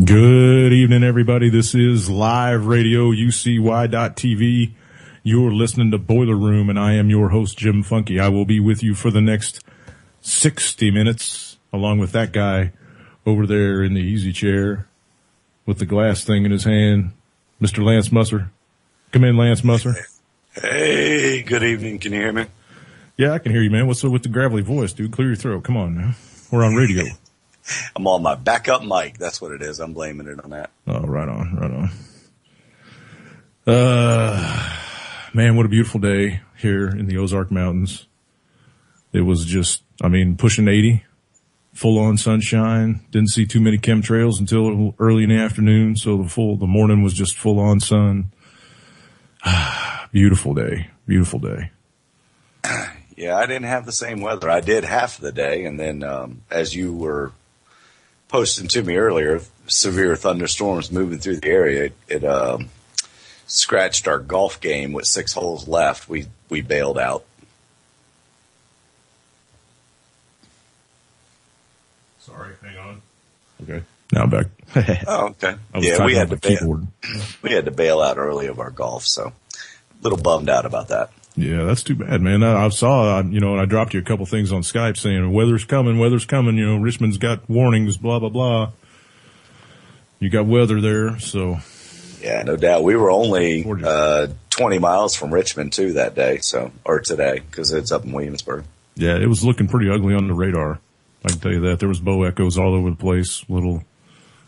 Good evening, everybody. This is live radio, UCY.TV. You're listening to Boiler Room, and I am your host, Jim Funke. I will be with you for the next 60 minutes, along with that guy over there in the easy chair with the glass thing in his hand, Mr. Lance Musser. Come in, Lance Musser. Hey, good evening. Can you hear me? Yeah, I can hear you, man. What's up with the gravelly voice, dude? Clear your throat. Come on, man. We're on radio. I'm on my backup mic. That's what it is. I'm blaming it on that. Oh, right on. Man, what a beautiful day here in the Ozark Mountains. It was just, pushing 80, full on sunshine. Didn't see too many chemtrails until early in the afternoon. So the morning was just full on sun. Beautiful day. Yeah, I didn't have the same weather. I did half of the day. And then, as you were posting to me earlier, severe thunderstorms moving through the area. It scratched our golf game with 6 holes left. We bailed out. Sorry, hang on. Okay, now I'm back. Oh, okay. Yeah, we had to bail out early of our golf, so a little bummed out about that. Yeah, that's too bad, man. I saw, and I dropped you a couple things on Skype saying, weather's coming. Richmond's got warnings, blah, blah, blah. You got weather there, so. Yeah, no doubt. We were only 20 miles from Richmond, too, that day, or today, because it's up in Williamsburg. Yeah, it was looking pretty ugly on the radar. I can tell you that. There was bow echoes all over the place, little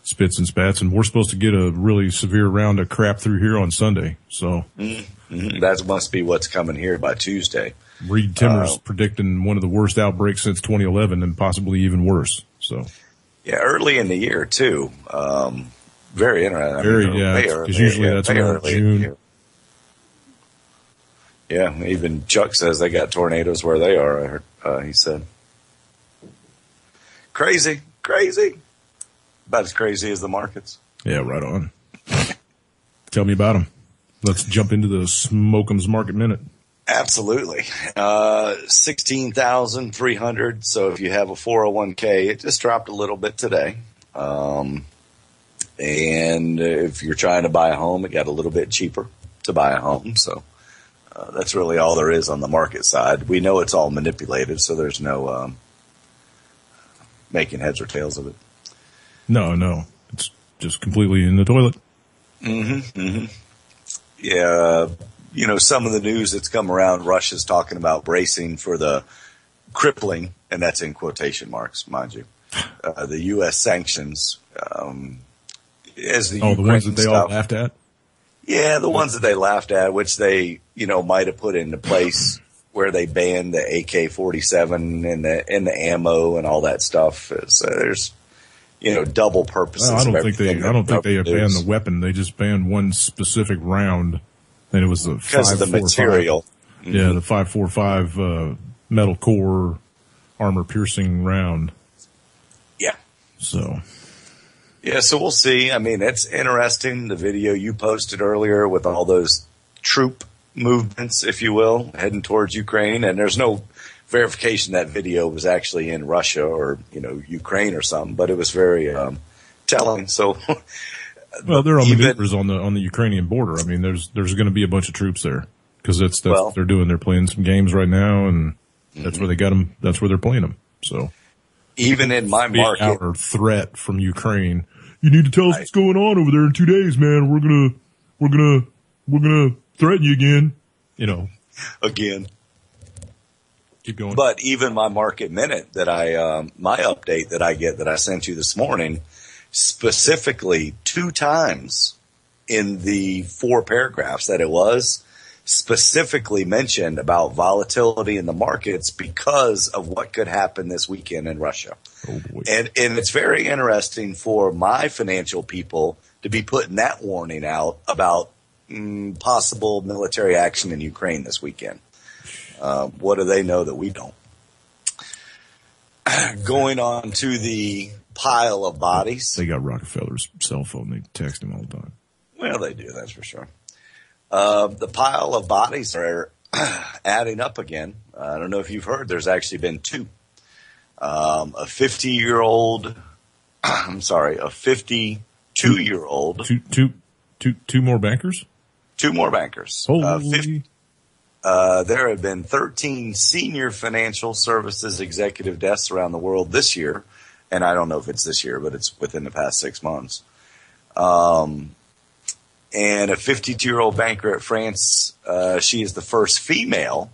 spits and spats, and we're supposed to get a really severe round of crap through here on Sunday, so. Mm-hmm. That must be what's coming here by Tuesday. Reed Timmer's predicting one of the worst outbreaks since 2011 and possibly even worse. So, yeah, early in the year too. Very interesting. Because usually that's around June. Yeah, even Chuck says they got tornadoes where they are. I heard, he said, crazy, about as crazy as the markets. Yeah, right on. Tell me about them. Let's jump into the Smoke'em's Market Minute. Absolutely. 16,300. So if you have a 401k, it just dropped a little bit today. And if you're trying to buy a home, it got a little bit cheaper to buy a home. So that's really all there is on the market side. We know it's all manipulated, so there's no making heads or tails of it. No. It's just completely in the toilet. Mm-hmm. Yeah, some of the news that's come around, Russia's talking about bracing for the crippling, and that's in quotation marks, mind you, the U.S. sanctions. As the ones that they all laughed at? Yeah, the ones that they laughed at, which they, might have put into place where they banned the AK-47 and the ammo and all that stuff. So there's double purposes. I don't think they banned the weapon. They just banned one specific round, and it was the because of the material. Mm-hmm. Yeah, the 5.45 metal core armor piercing round. Yeah. So we'll see. It's interesting. The video you posted earlier with all those troop movements, if you will, heading towards Ukraine, and there's no verification that video was actually in Russia or, Ukraine or something, but it was very telling. So, well, there are maneuvers on the Ukrainian border. There's going to be a bunch of troops there because that's what they're doing. They're playing some games right now, and that's where they got them. That's where they're playing them. So, even in my market, our threat from Ukraine, you need to tell us what's going on over there in 2 days, man. We're gonna threaten you again. Again. Keep going. But even my market minute that my update that I get that I sent you this morning, specifically 2 times in the 4 paragraphs that it was, specifically mentioned about volatility in the markets because of what could happen this weekend in Russia. Oh boy. And it's very interesting for my financial people to be putting that warning out about possible military action in Ukraine this weekend. What do they know that we don't? Going on to the pile of bodies. They got Rockefeller's cell phone. They text him all the time. Well, they do, that's for sure. The pile of bodies are adding up again. I don't know if you've heard, there's actually been 2. A 50 2-year-old. Two more bankers? 2 more bankers. Holy. There have been 13 senior financial services executive deaths around the world this year. And I don't know if it's this year, but it's within the past 6 months. And a 52-year-old banker at France, she is the first female,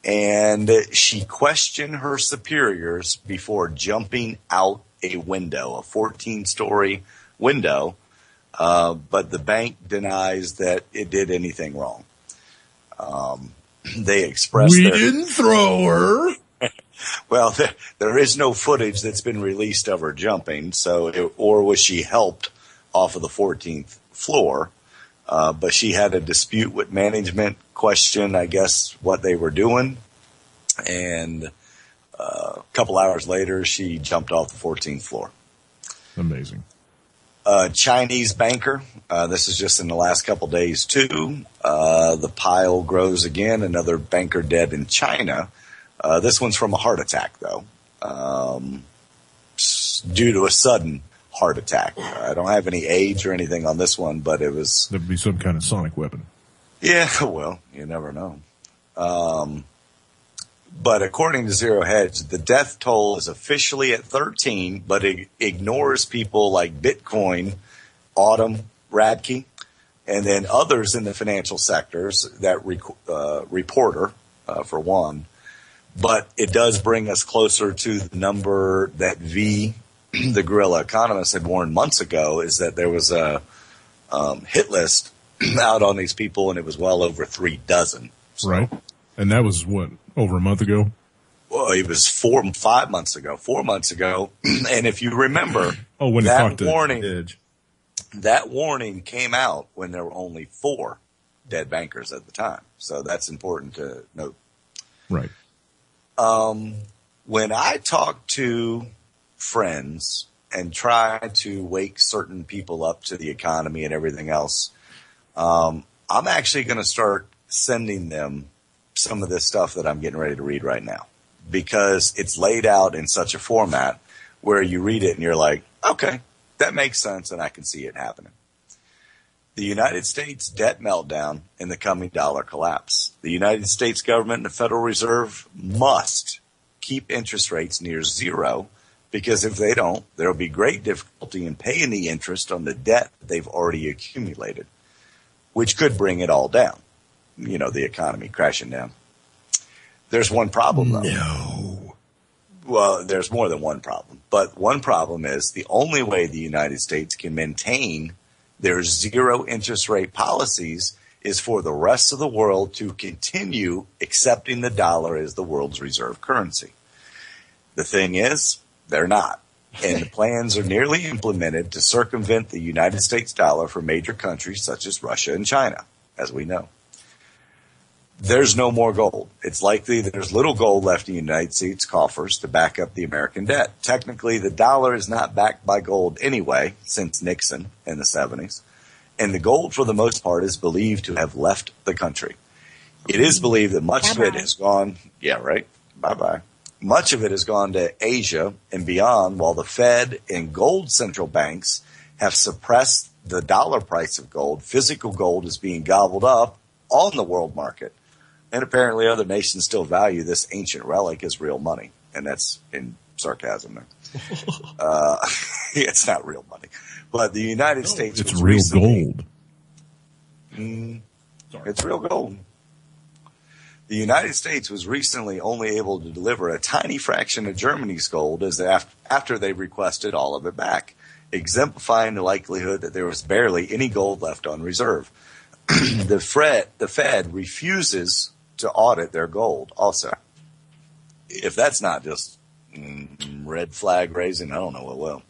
and she questioned her superiors before jumping out a window, a 14-story window, but the bank denies that it did anything wrong. They expressed we didn't throw her. Well, there is no footage that's been released of her jumping, or was she helped off of the 14th floor? But she had a dispute with management, questioned, I guess, what they were doing, and a couple hours later, she jumped off the 14th floor. Amazing. Chinese banker. This is just in the last couple days, too. The pile grows again. Another banker dead in China. This one's from a heart attack, though, due to a sudden heart attack. I don't have any age or anything on this one, but it was... There'd be some kind of sonic weapon. Yeah, well, you never know. But according to Zero Hedge, the death toll is officially at 13, but it ignores people like Bitcoin, Autumn, Radke, and then others in the financial sectors, that reporter, for one. But it does bring us closer to the number that the guerrilla economist, had warned months ago, is that there was a hit list out on these people, and it was well over 3 dozen. So, right. And that was, what, over a month ago? Well, it was 5 months ago. 4 months ago. And if you remember, when that warning came out when there were only 4 dead bankers at the time. So that's important to note. Right. When I talk to friends and try to wake certain people up to the economy and everything else, I'm actually going to start sending them some of this stuff that I'm getting ready to read right now, because it's laid out in such a format where you read it and you're like, okay, that makes sense, and I can see it happening. The United States debt meltdown and the coming dollar collapse. The United States government and the Federal Reserve must keep interest rates near zero, because if they don't, there will be great difficulty in paying the interest on the debt that they've already accumulated, which could bring it all down. You know, the economy crashing down. There's one problem, though. No. Well, there's more than one problem. But one problem is the only way the United States can maintain their zero interest rate policies is for the rest of the world to continue accepting the dollar as the world's reserve currency. The thing is, they're not. And the plans are nearly implemented to circumvent the United States dollar for major countries such as Russia and China, as we know. There's no more gold. It's likely that there's little gold left in the United States coffers to back up the American debt. Technically, the dollar is not backed by gold anyway, since Nixon in the 70s. And the gold, for the most part, is believed to have left the country. It is believed that much of it has gone, yeah, right, bye-bye. Much of it has gone to Asia and beyond, while the Fed and gold central banks have suppressed the dollar price of gold. Physical gold is being gobbled up on the world market. And apparently other nations still value this ancient relic as real money. And that's in sarcasm there. It's not real money. But the United States... It's real gold. It's real gold. The United States was recently only able to deliver a tiny fraction of Germany's gold after they requested all of it back, exemplifying the likelihood that there was barely any gold left on reserve. The Fed refuses to audit their gold also. If that's not just red flag raising, I don't know what will.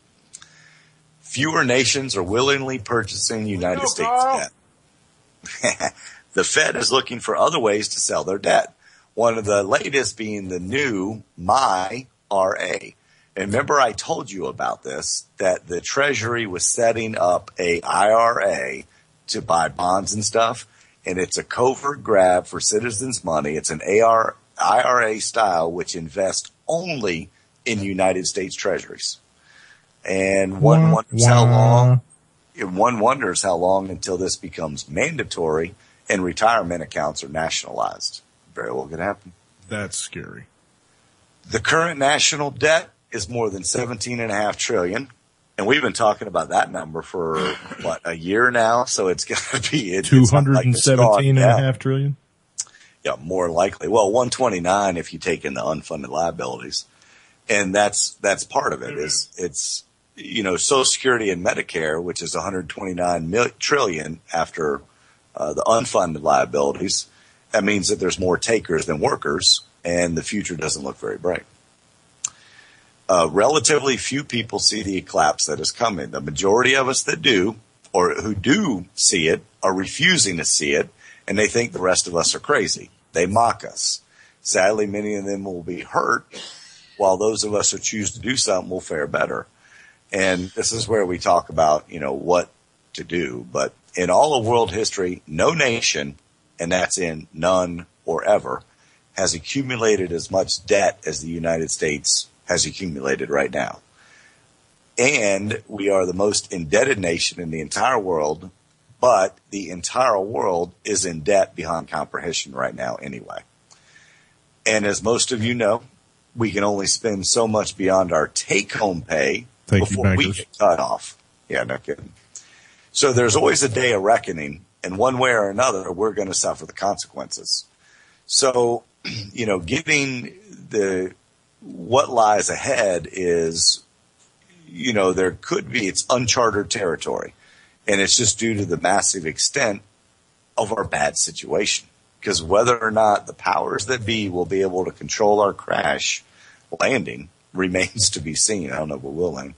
Fewer nations are willingly purchasing United States debt. The Fed is looking for other ways to sell their debt. One of the latest being the new MyRA. And remember I told you about this, that the Treasury was setting up a IRA to buy bonds and stuff. And it's a covert grab for citizens' money. It's an IRA style, which invests only in United States treasuries. And one wonders how long one wonders how long until this becomes mandatory and retirement accounts are nationalized. Very well could happen. That's scary. The current national debt is more than $17.5 trillion. And we've been talking about that number for, a year now? So it's got to be $217.5 trillion? Yeah, more likely. Well, 129 if you take in the unfunded liabilities. And that's part of it. It's Social Security and Medicare, which is 129 trillion after the unfunded liabilities. That means that there's more takers than workers, and the future doesn't look very bright. Relatively few people see the collapse that is coming. The majority of us that do, or who do see it, are refusing to see it, and they think the rest of us are crazy. They mock us. Sadly, many of them will be hurt, while those of us who choose to do something will fare better. And this is where we talk about, what to do. But in all of world history, no nation, and that's in none or ever, has accumulated as much debt as the United States has accumulated right now. And we are the most indebted nation in the entire world, but the entire world is in debt beyond comprehension right now anyway. And as most of you know, we can only spend so much beyond our take-home pay before we get cut off. Yeah, no kidding. So there's always a day of reckoning, and one way or another, we're going to suffer the consequences. So, getting what lies ahead is, there could be, it's uncharted territory. And it's just due to the massive extent of our bad situation. Because whether or not the powers that be will be able to control our crash landing remains to be seen. I don't know if we will land.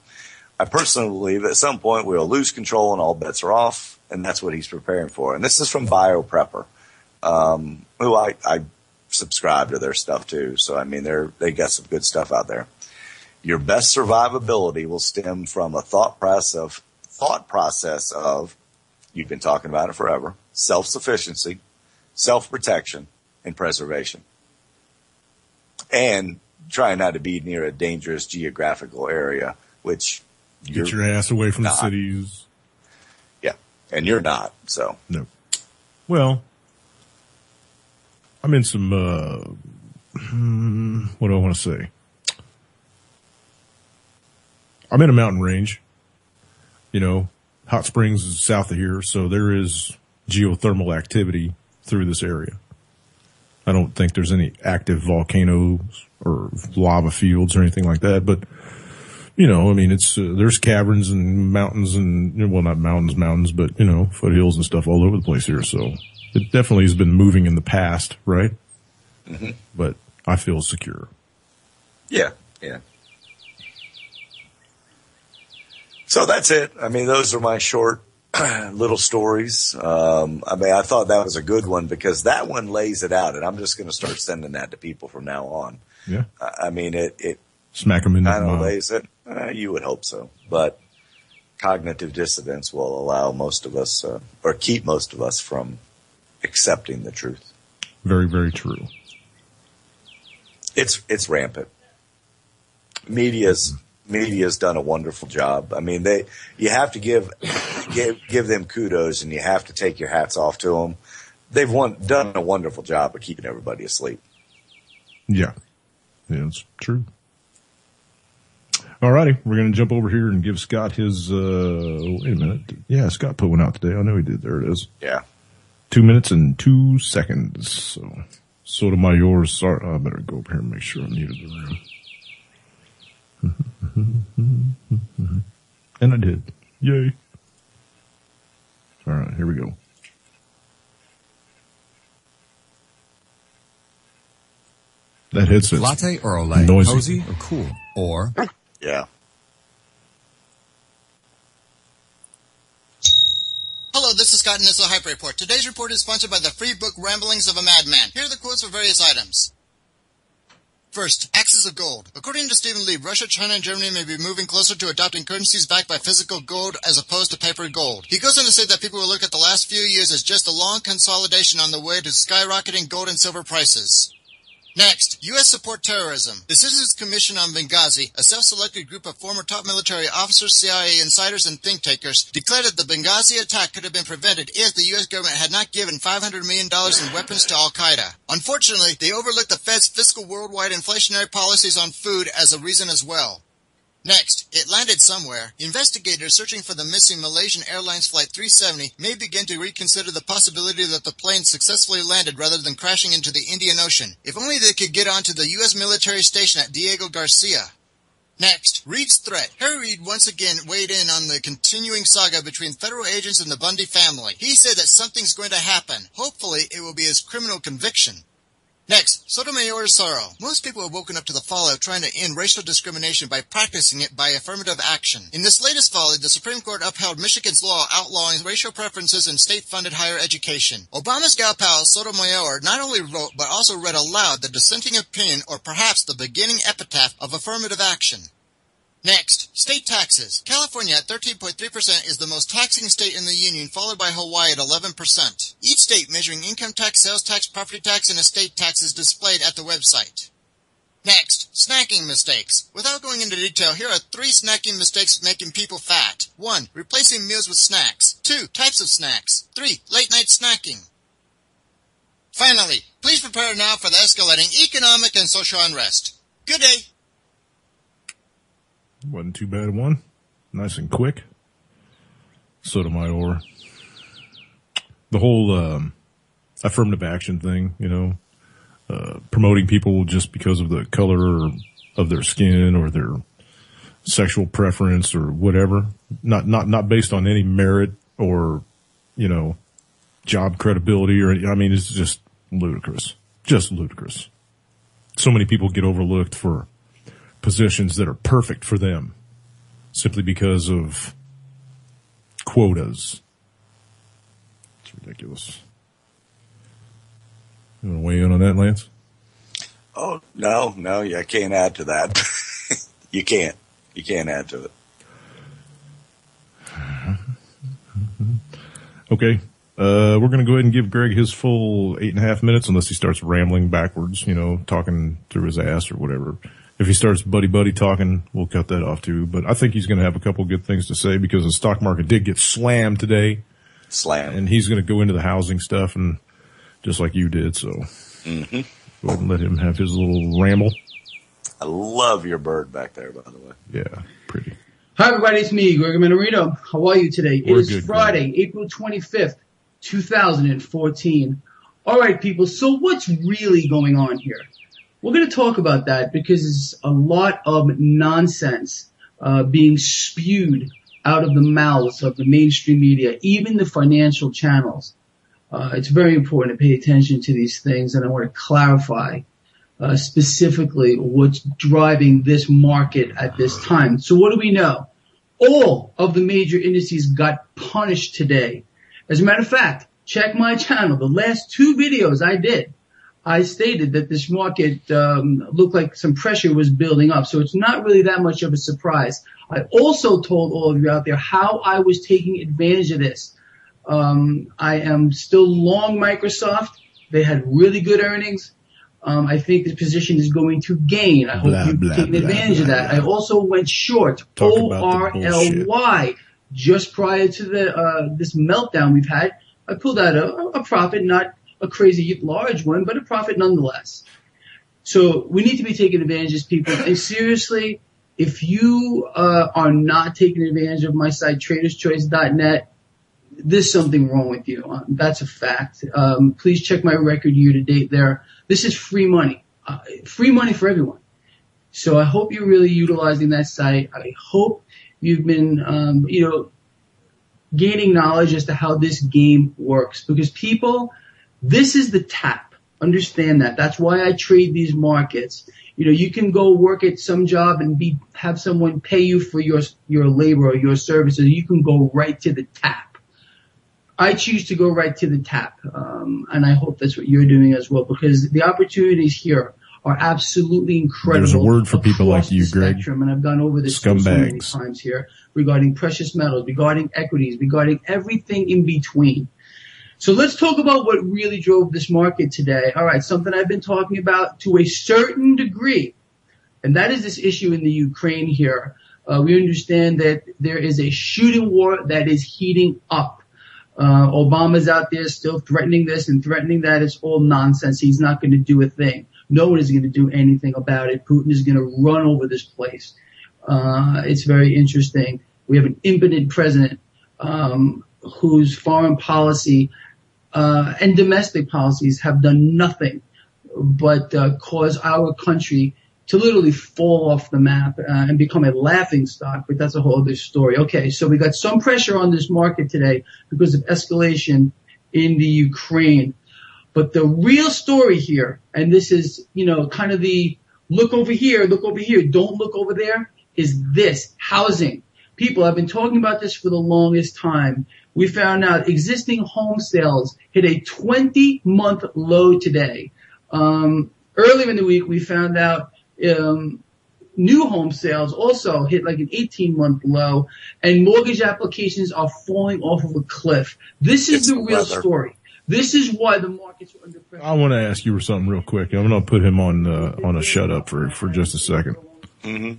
I personally believe at some point we'll lose control and all bets are off. And that's what he's preparing for. And this is from BioPrepper, who I subscribe to their stuff too. So, they got some good stuff out there. Your best survivability will stem from a thought process of, you've been talking about it forever, self-sufficiency, self-protection, and preservation. And trying not to be near a dangerous geographical area, which get your ass away from the cities. Yeah. And you're not, so. No. Well, I'm in some, what do I want to say? I'm in a mountain range. Hot Springs is south of here, so there is geothermal activity through this area. I don't think there's any active volcanoes or lava fields or anything like that, but it's, there's caverns and mountains and, well, not mountains, but, foothills and stuff all over the place here. So it definitely has been moving in the past, right? Mm-hmm. But I feel secure. Yeah. Yeah. So that's it. Those are my short little stories. I thought that was a good one because that one lays it out, and I'm just going to start sending that to people from now on. Yeah. It smack them in the mouth. Lays it. You would hope so, but cognitive dissonance will allow most of us, or keep most of us from accepting the truth. Very, very true. It's rampant. Media's done a wonderful job. You have to give them kudos, and you have to take your hats off to them. They've done a wonderful job of keeping everybody asleep. Yeah, it's true. All righty, we're going to jump over here and give Scott his. Wait a minute. Yeah, Scott put one out today. I know he did. There it is. Yeah. 2 minutes and 2 seconds. So Sotomayor's. Sorry, I better go over here and make sure I'm muted the room. And I did. Yay. All right, here we go. That headset's latte or Olay, noisy. Cozy or cool, or yeah. Hello, this is Scott and this is a Hyper Report. Today's report is sponsored by the free book Ramblings of a Madman. Here are the quotes for various items. First, axes of gold. According to Stephen Lee, Russia, China, and Germany may be moving closer to adopting currencies backed by physical gold as opposed to paper gold. He goes on to say that people will look at the last few years as just a long consolidation on the way to skyrocketing gold and silver prices. Next, U.S. support terrorism. The Citizens Commission on Benghazi, a self-selected group of former top military officers, CIA insiders, and think takers, declared that the Benghazi attack could have been prevented if the U.S. government had not given $500 million in weapons to al-Qaeda. Unfortunately, they overlooked the Fed's fiscal worldwide inflationary policies on food as a reason as well. Next, it landed somewhere. Investigators searching for the missing Malaysian Airlines Flight 370 may begin to reconsider the possibility that the plane successfully landed rather than crashing into the Indian Ocean. If only they could get onto the U.S. military station at Diego Garcia. Next, Reed's threat. Harry Reid once again weighed in on the continuing saga between federal agents and the Bundy family. He said that something's going to happen. Hopefully, it will be his criminal conviction. Next, Sotomayor's sorrow. Most people have woken up to the folly of trying to end racial discrimination by practicing it by affirmative action. In this latest folly, the Supreme Court upheld Michigan's law outlawing racial preferences in state-funded higher education. Obama's gal pal Sotomayor not only wrote but also read aloud the dissenting opinion, or perhaps the beginning epitaph, of affirmative action. Next, state taxes. California at 13.3% is the most taxing state in the union, followed by Hawaii at 11%. Each state measuring income tax, sales tax, property tax, and estate tax is displayed at the website. Next, snacking mistakes. Without going into detail, here are 3 snacking mistakes making people fat. 1. Replacing meals with snacks. 2. Types of snacks. 3. Late-night snacking. Finally, please prepare now for the escalating economic and social unrest. Good day. Wasn't too bad one. Nice and quick. Sotomayor. The whole affirmative action thing, promoting people just because of the color of their skin or their sexual preference or whatever. Not based on any merit or, job credibility it's just ludicrous. Just ludicrous. So many people get overlooked for positions that are perfect for them simply because of quotas. It's ridiculous. You want to weigh in on that, Lance? Oh, no, I can't add to that. You can't add to it. Okay. We're going to go ahead and give Greg his full 8.5 minutes unless he starts rambling backwards, talking through his ass or whatever. If he starts buddy talking, we'll cut that off too. But I think he's going to have a couple good things to say because the stock market did get slammed today. And he's going to go into the housing stuff and just like you did. So go ahead and let him have his little ramble. I love your bird back there, by the way. Yeah, pretty. Hi, everybody. It's me, Greg Menorino. How are you today? We're it is good, Friday, Greg. April 25th, 2014. All right, people. So what's really going on here? We're going to talk about that because there's a lot of nonsense being spewed out of the mouths of the mainstream media, even the financial channels. It's very important to pay attention to these things, and I want to clarify specifically what's driving this market at this time. So what do we know? All of the major indices got punished today. As a matter of fact, check my channel. The last 2 videos I did, I stated that this market looked like some pressure was building up. So it's not really that much of a surprise. I also told all of you out there how I was taking advantage of this. I am still long Microsoft. They had really good earnings. I think the position is going to gain. I hope you've taken advantage of that. I also went short, ORLY, just prior to this meltdown we've had. I pulled out a profit, not a crazy large one, but a profit nonetheless. So we need to be taking advantage of people. And seriously, if you are not taking advantage of my site, traderschoice.net, there's something wrong with you. That's a fact. Please check my record year to date there. This is free money for everyone. So I hope you're really utilizing that site. I hope you've been, gaining knowledge as to how this game works, because people, this is the tap. Understand that. That's why I trade these markets. You can go work at some job and have someone pay you for your labor or your services. You can go right to the tap. I choose to go right to the tap, and I hope that's what you're doing as well, because the opportunities here are absolutely incredible. There's a word for people like you, Greg. And I've gone over this so many times here regarding precious metals, regarding equities, regarding everything in between. So let's talk about what really drove this market today. All right, something I've been talking about to a certain degree, and that is this issue in the Ukraine here. We understand that there is a shooting war that is heating up. Obama's out there still threatening this and threatening that. It's all nonsense. He's not going to do a thing. No one is going to do anything about it. Putin is going to run over this place. It's very interesting. We have an impotent president whose foreign policy and domestic policies have done nothing but cause our country to literally fall off the map and become a laughing stock, but that's a whole other story. Okay, so we got some pressure on this market today because of escalation in the Ukraine. But the real story here, and this is, kind of the look over here, don't look over there, is this, housing. People, I've been talking about this for the longest time. We found out existing home sales hit a 20-month low today. Earlier in the week, we found out new home sales also hit like an 18-month low, and mortgage applications are falling off of a cliff. This is the real story. This is why the markets are under pressure. I want to ask you something real quick. I'm going to put him on a shut up for just a second. Mm-hmm.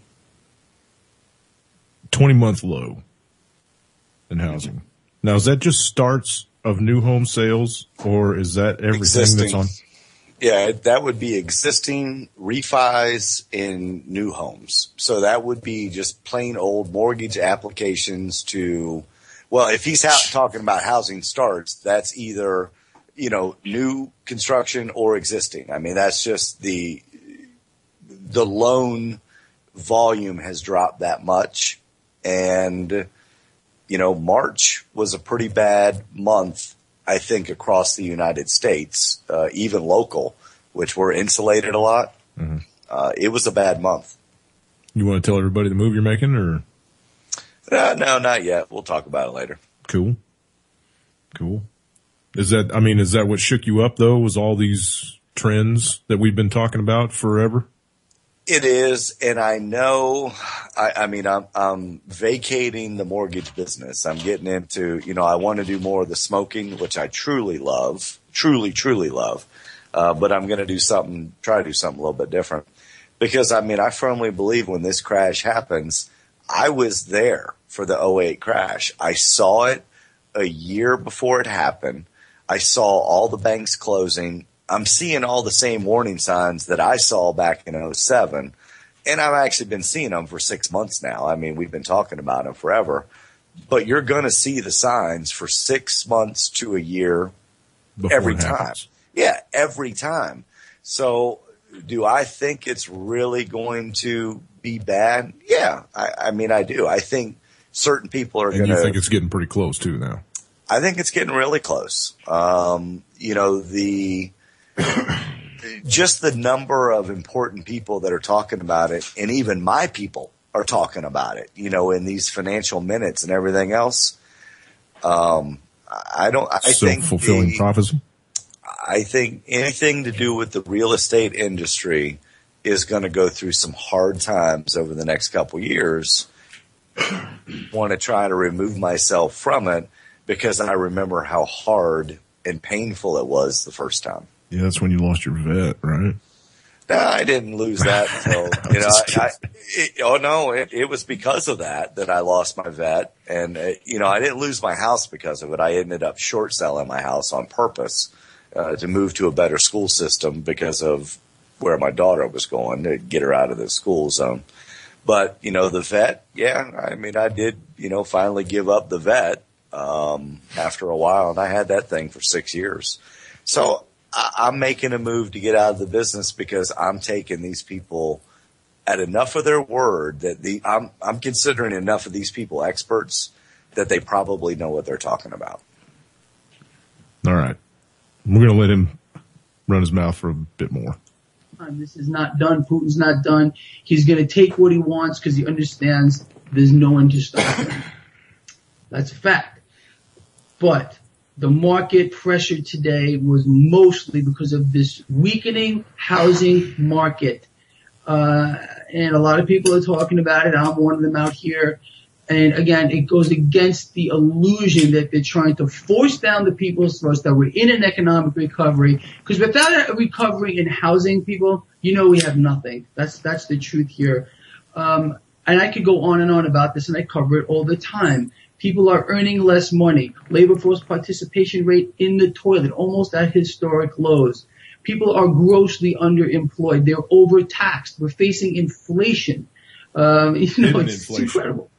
20-month low in housing. Now, is that just starts of new home sales, or is that everything that's on? Yeah, that would be existing refis in new homes. So that would be just plain old mortgage applications to, well, if he's talking about housing starts, that's either, new construction or existing. I mean, that's just the loan volume has dropped that much. And, March was a pretty bad month, I think, across the United States, even local, which were insulated a lot. Mm-hmm. It was a bad month. You want to tell everybody the move you're making, or? No, not yet. We'll talk about it later. Cool. Is that what shook you up, though, was all these trends that we've been talking about forever? It is, and I know, I'm vacating the mortgage business. I'm getting into, I want to do more of the smoking, which I truly love, truly love. But I'm going to try to do something a little bit different. Because, I firmly believe when this crash happens, I was there for the 2008 crash. I saw it a year before it happened. I saw all the banks closing. I'm seeing all the same warning signs that I saw back in 2007, and I've actually been seeing them for 6 months now. I mean, we've been talking about them forever, but you're going to see the signs for 6 months to a year before every time. Yeah, every time. So do I think it's really going to be bad? Yeah, I do. I think certain people are going to. And you think it's getting pretty close too now? I think it's getting really close. Just the number of important people that are talking about it, and even my people are talking about it, in these financial minutes and everything else. Self-fulfilling prophecy? I think anything to do with the real estate industry is going to go through some hard times over the next couple of years. Want to try to remove myself from it because I remember how hard and painful it was the first time. Yeah, that's when you lost your vet, right? No, I didn't lose that until, it was because of that I lost my vet. And, I didn't lose my house because of it. I ended up short selling my house on purpose, to move to a better school system because of where my daughter was going, to get her out of the school zone. But, the vet, I did, finally give up the vet, after a while, and I had that thing for 6 years. So I'm making a move to get out of the business because I'm taking these people at enough of their word that I'm considering enough of these people experts that they probably know what they're talking about. All right. We're going to let him run his mouth for a bit more. This is not done. Putin's not done. He's going to take what he wants because he understands there's no one to stop him. That's a fact. But the market pressure today was mostly because of this weakening housing market. And a lot of people are talking about it. I'm one of them out here. And again, it goes against the illusion that they're trying to force down the people's throats that we're in an economic recovery. Because without a recovery in housing, people, we have nothing. That's the truth here. And I could go on and on about this, and I cover it all the time. People are earning less money. Labor force participation rate in the toilet, almost at historic lows. People are grossly underemployed. They're overtaxed. We're facing inflation. It's incredible.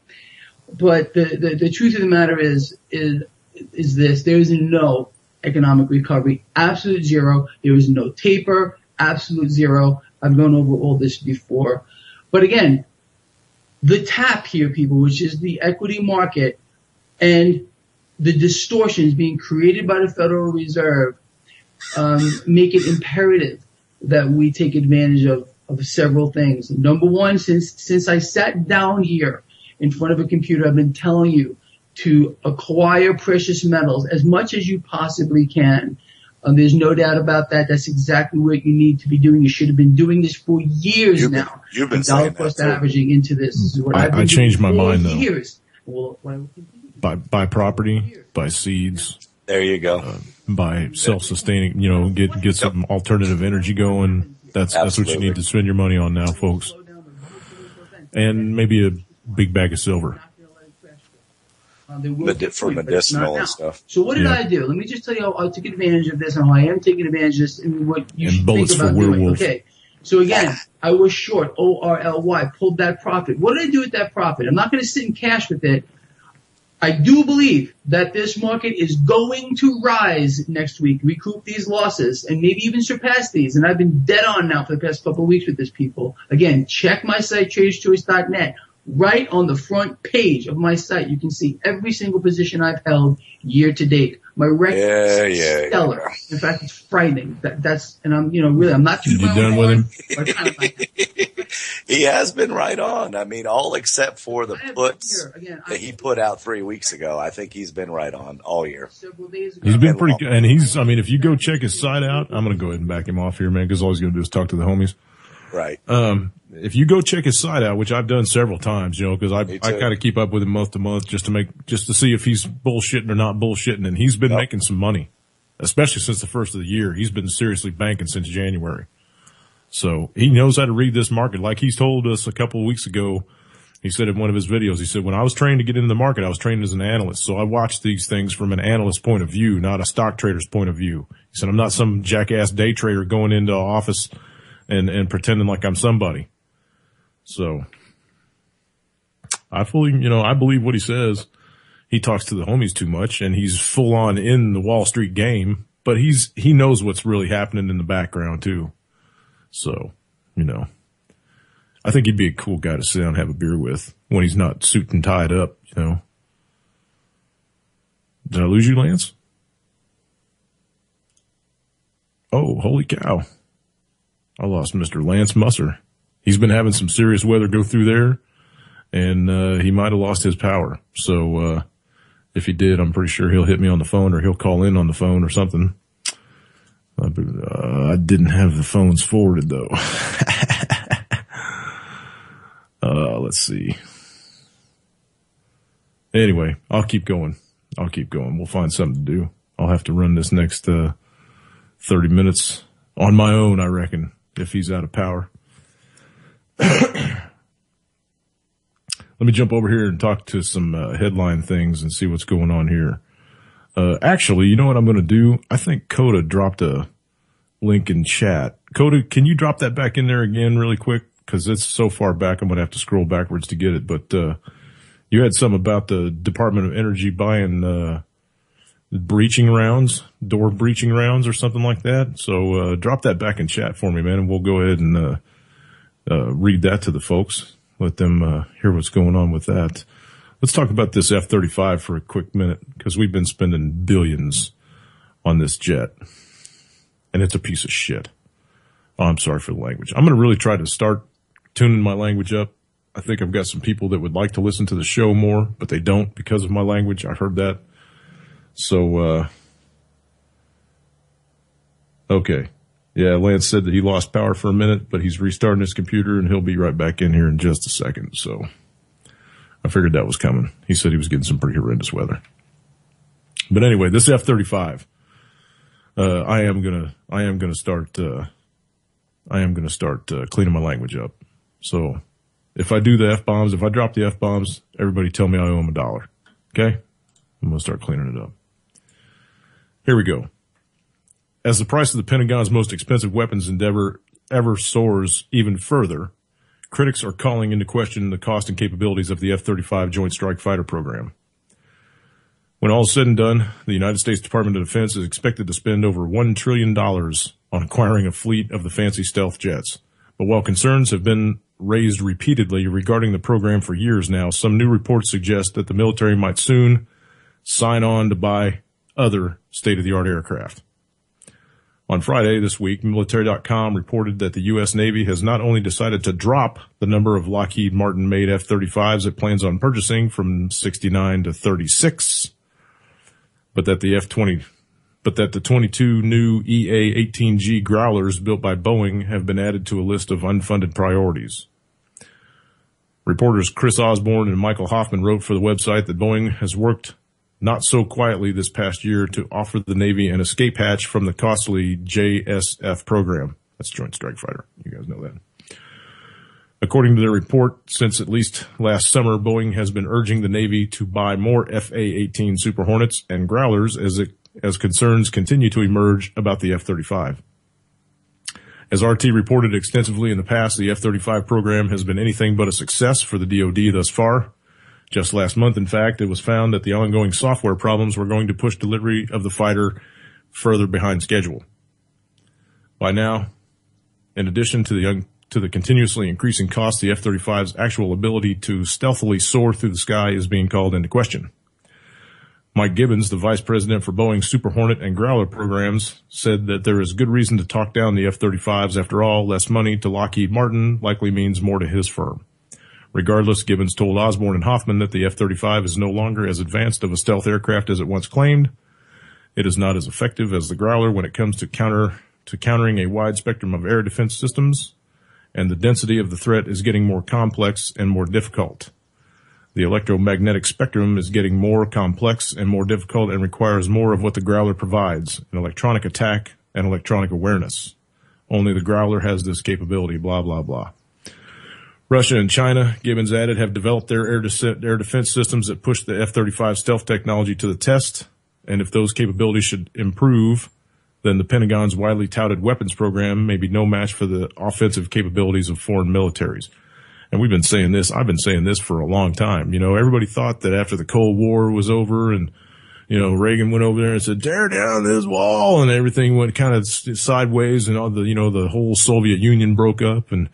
But the truth of the matter is this: there is no economic recovery, absolute zero. There is no taper, absolute zero. I've gone over all this before. But again, the tap here, people, which is the equity market and the distortions being created by the Federal Reserve, make it imperative that we take advantage of several things. Number one, since I sat down here in front of a computer, I've been telling you to acquire precious metals as much as you possibly can. There's no doubt about that. That's exactly what you need to be doing. You should have been doing this for years now. You've been saying that cost averaging into this. This is what I've been I changed my mind though. Years. Well, what I will continue. Buy property, buy seeds. There you go. Buy self-sustaining. Get some alternative energy going. That's what you need to spend your money on now, folks. And maybe a big bag of silver. For medicinal and stuff. So what did I do? Let me just tell you how I took advantage of this and how I am taking advantage of this and what you should think about doing. Okay. So again, I was short, ORLY, pulled that profit. What did I do with that profit? I'm not going to sit in cash with it. I do believe that this market is going to rise next week, recoup these losses, and maybe even surpass these. And I've been dead on now for the past couple of weeks with this, people. Again, check my site, traderschoice.net. Right on the front page of my site, you can see every single position I've held year to date. My record is stellar. Yeah. In fact, it's frightening. And I'm, really, I'm not too You done with him? He has been right on. I mean, all except for the puts that he put out 3 weeks ago. I think he's been right on all year. He's been pretty good. And if you go check his site out, I'm going to go ahead and back him off here, man, because all he's going to do is talk to the homies. Right. If you go check his site out, which I've done several times, because I kind of keep up with him month to month just to see if he's bullshitting or not bullshitting. And he's been making some money, especially since the first of the year. He's been seriously banking since January. So he knows how to read this market. Like he's told us a couple of weeks ago, he said in one of his videos, he said, when I was trained to get into the market, I was trained as an analyst. So I watch these things from an analyst's point of view, not a stock trader's point of view. He said, I'm not some jackass day trader going into an office and pretending like I'm somebody. So I believe what he says. He talks to the homies too much and he's full on in the Wall Street game, but he knows what's really happening in the background too. So, I think he'd be a cool guy to sit down and have a beer with when he's not suit and tied up, Did I lose you, Lance? Oh, holy cow. I lost Mr. Lance Musser. He's been having some serious weather go through there, and he might have lost his power. So if he did, I'm pretty sure he'll hit me on the phone or he'll call in on the phone or something. I didn't have the phones forwarded, though. Let's see. Anyway, I'll keep going. We'll find something to do. I'll have to run this next 30 minutes on my own, I reckon, if he's out of power. Let me jump over here and talk to some headline things and see what's going on here. Actually, you know what I'm going to do? I think Coda dropped a link in chat. Coda, can you drop that back in there again really quick? Because it's so far back, I'm going to have to scroll backwards to get it. But you had some about the Department of Energy buying breaching rounds, door breaching rounds or something like that. So drop that back in chat for me, man, and we'll go ahead and read that to the folks. Let them hear what's going on with that. Let's talk about this F-35 for a quick minute, because we've been spending billions on this jet, and it's a piece of shit. Oh, I'm sorry for the language. I'm going to really try to start tuning my language up. I think I've got some people that would like to listen to the show more, but they don't because of my language. I heard that. So, okay. Yeah, Lance said that he lost power for a minute, but he's restarting his computer and he'll be right back in here in just a second. So I figured that was coming. He said he was getting some pretty horrendous weather. But anyway, this F-35, I am gonna start cleaning my language up. So if I do the F-bombs, if I drop the F-bombs, everybody tell me I owe them $1. Okay? I'm gonna start cleaning it up. Here we go. As the price of the Pentagon's most expensive weapons endeavor ever soars even further, critics are calling into question the cost and capabilities of the F-35 Joint Strike Fighter program. When all is said and done, the United States Department of Defense is expected to spend over $1 trillion on acquiring a fleet of the fancy stealth jets. But while concerns have been raised repeatedly regarding the program for years now, some new reports suggest that the military might soon sign on to buy other state-of-the-art aircraft. On Friday this week, Military.com reported that the U.S. Navy has not only decided to drop the number of Lockheed Martin-made F-35s it plans on purchasing from 69 to 36, but that the 22 new EA-18G Growlers built by Boeing have been added to a list of unfunded priorities. Reporters Chris Osborne and Michael Hoffman wrote for the website that Boeing has worked not so quietly this past year to offer the Navy an escape hatch from the costly JSF program. That's Joint Strike Fighter. You guys know that. According to their report, since at least last summer, Boeing has been urging the Navy to buy more FA-18 Super Hornets and Growlers as concerns continue to emerge about the F-35. As RT reported extensively in the past, the F-35 program has been anything but a success for the DoD thus far. Just last month, in fact, it was found that the ongoing software problems were going to push delivery of the fighter further behind schedule. By now, in addition to the continuously increasing cost, the F-35's actual ability to stealthily soar through the sky is being called into question. Mike Gibbons, the vice president for Boeing's Super Hornet and Growler programs, said that there is good reason to talk down the F-35s. After all, less money to Lockheed Martin likely means more to his firm. Regardless, Gibbons told Osborne and Hoffman that the F-35 is no longer as advanced of a stealth aircraft as it once claimed. It is not as effective as the Growler when it comes to countering a wide spectrum of air defense systems, and the density of the threat is getting more complex and more difficult. The electromagnetic spectrum is getting more complex and more difficult and requires more of what the Growler provides, an electronic attack and electronic awareness. Only the Growler has this capability, blah, blah, blah. Russia and China, Gibbons added, have developed their air defense systems that push the F-35 stealth technology to the test, and if those capabilities should improve, then the Pentagon's widely touted weapons program may be no match for the offensive capabilities of foreign militaries. And we've been saying this, I've been saying this for a long time. You know, everybody thought that after the Cold War was over and, you know, Reagan went over there and said, tear down this wall, and everything went kind of sideways, and all the, you know, the whole Soviet Union broke up, and